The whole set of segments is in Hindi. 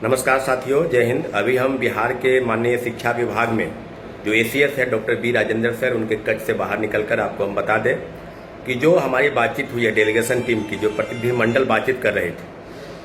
नमस्कार साथियों, जय हिंद। अभी हम बिहार के माननीय शिक्षा विभाग में जो एसीएस है डॉक्टर बी राजेंद्र सर, उनके कक्ष से बाहर निकलकर आपको हम बता दें कि जो हमारी बातचीत हुई है डेलीगेशन टीम की, जो प्रतिनिधिमंडल बातचीत कर रहे थे,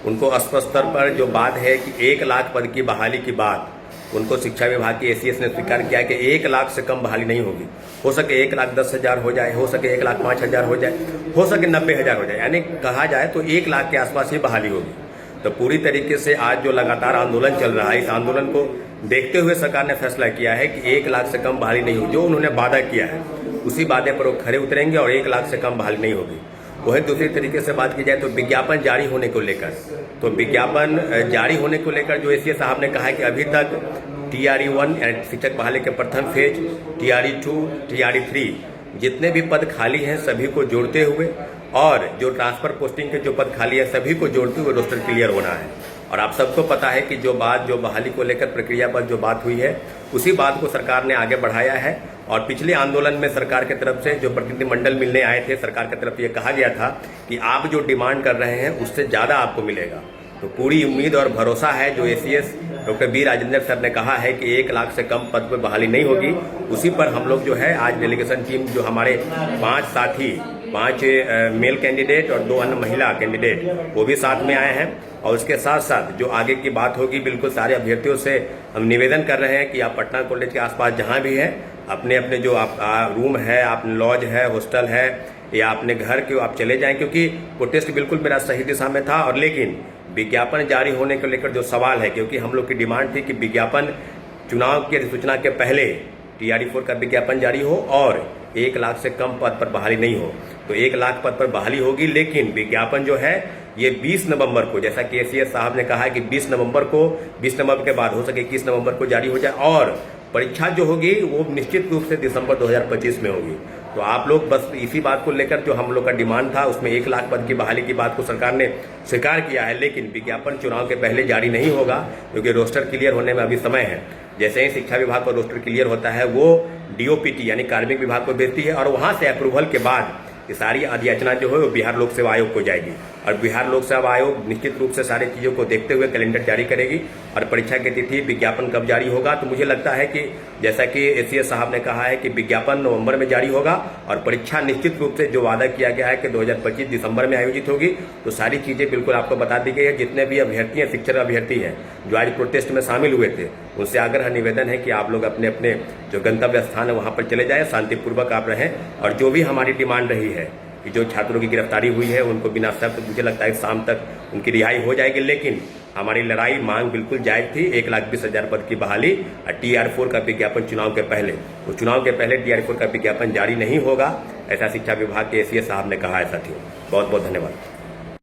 उनको स्पष्ट तौर पर जो बात है कि 1 लाख पद की बहाली की बात उनको शिक्षा विभाग की एसीएस ने स्वीकार किया कि 1 लाख से कम बहाली नहीं होगी। हो सके 1,10,000 हो जाए, हो सके 1,05,000 हो जाए, हो सके 90,000 हो जाए, यानी कहा जाए तो 1 लाख के आसपास ही बहाली होगी। तो पूरी तरीके से आज जो लगातार आंदोलन चल रहा है, इस आंदोलन को देखते हुए सरकार ने फैसला किया है कि 1 लाख से कम बहाली नहीं होगी। जो उन्होंने वादा किया है उसी वादे पर वो खरे उतरेंगे और 1 लाख से कम बहाली नहीं होगी। वही दूसरी तरीके से बात की जाए तो विज्ञापन जारी होने को लेकर, तो विज्ञापन जारी होने को लेकर जो एसीएस साहब ने कहा है कि अभी तक TRE-1 शिक्षक बहाली के प्रथम फेज, TRE-2, TRE-3 जितने भी पद खाली हैं सभी को जोड़ते हुए और जो ट्रांसफर पोस्टिंग के जो पद खाली है सभी को जोड़ते हुए रोस्टर क्लियर होना है। और आप सबको पता है कि जो बहाली को लेकर प्रक्रिया पर जो बात हुई है उसी बात को सरकार ने आगे बढ़ाया है। और पिछले आंदोलन में सरकार की तरफ से जो प्रतिनिधिमंडल मिलने आए थे, सरकार की तरफ ये कहा गया था कि आप जो डिमांड कर रहे हैं उससे ज़्यादा आपको मिलेगा। तो पूरी उम्मीद और भरोसा है, जो ACS doctor B Rajendra sir ने कहा है कि 1 लाख से कम पद पर बहाली नहीं होगी, उसी पर हम लोग जो है आज डेलीगेशन टीम जो हमारे 5 साथी, 5 मेल कैंडिडेट और 2 अन्य महिला कैंडिडेट वो भी साथ में आए हैं। और उसके साथ साथ जो आगे की बात होगी, बिल्कुल सारे अभ्यर्थियों से हम निवेदन कर रहे हैं कि आप पटना कॉलेज के आसपास जहां भी है अपने अपने जो आप रूम है, आप लॉज है, हॉस्टल है या अपने घर के आप चले जाएं, क्योंकि प्रोटेस्ट बिल्कुल मेरा सही दिशा में था। और लेकिन विज्ञापन जारी होने को लेकर जो सवाल है, क्योंकि हम लोग की डिमांड थी कि विज्ञापन चुनाव की अधिसूचना के पहले TRE-4 का विज्ञापन जारी हो और 1 लाख से कम पद पर बहाली नहीं हो। तो 1 लाख पद पर बहाली होगी, लेकिन विज्ञापन जो है ये 20 नवंबर को, जैसा कि एसीएस साहब ने कहा है कि 20 नवंबर के बाद हो सके 21 नवंबर को जारी हो जाए। और परीक्षा जो होगी वो निश्चित रूप से दिसंबर 2025 में होगी। तो आप लोग बस इसी बात को लेकर जो हम लोग का डिमांड था उसमें 1 लाख पद की बहाली की बात को सरकार ने स्वीकार किया है, लेकिन विज्ञापन चुनाव के पहले जारी नहीं होगा क्योंकि रोस्टर क्लियर होने में अभी समय है। जैसे ही शिक्षा विभाग का रोस्टर क्लियर होता है वो DOPT यानी कार्मिक विभाग को भेजती है और वहां से अप्रूवल के बाद ये सारी अधियाचना जो है वो बिहार लोक सेवा आयोग को जाएगी और बिहार लोक सेवा आयोग निश्चित रूप से सारी चीज़ों को देखते हुए कैलेंडर जारी करेगी और परीक्षा की तिथि, विज्ञापन कब जारी होगा। तो मुझे लगता है कि जैसा कि एसीएस साहब ने कहा है कि विज्ञापन नवंबर में जारी होगा और परीक्षा निश्चित रूप से जो वादा किया गया है कि 2025 दिसंबर में आयोजित होगी। तो सारी चीज़ें बिल्कुल आपको बता दी गई है। जितने भी अभ्यर्थी हैं, शिक्षक अभ्यर्थी हैं जो आज प्रोटेस्ट में शामिल हुए थे, उनसे आग्रह निवेदन है कि आप लोग अपने अपने जो गंतव्य स्थान है वहाँ पर चले जाएं, शांतिपूर्वक आप रहें। और जो भी हमारी डिमांड रही है कि जो छात्रों की गिरफ्तारी हुई है उनको बिना शर्त मुझे लगता है शाम तक उनकी रिहाई हो जाएगी। लेकिन हमारी लड़ाई मांग बिल्कुल जायज थी, 1,20,000 पद की बहाली और TRE-4 का विज्ञापन चुनाव के पहले। तो चुनाव के पहले TRE-4 का विज्ञापन जारी नहीं होगा, ऐसा शिक्षा विभाग के एसीएस साहब ने कहा है। साथियों, बहुत बहुत धन्यवाद।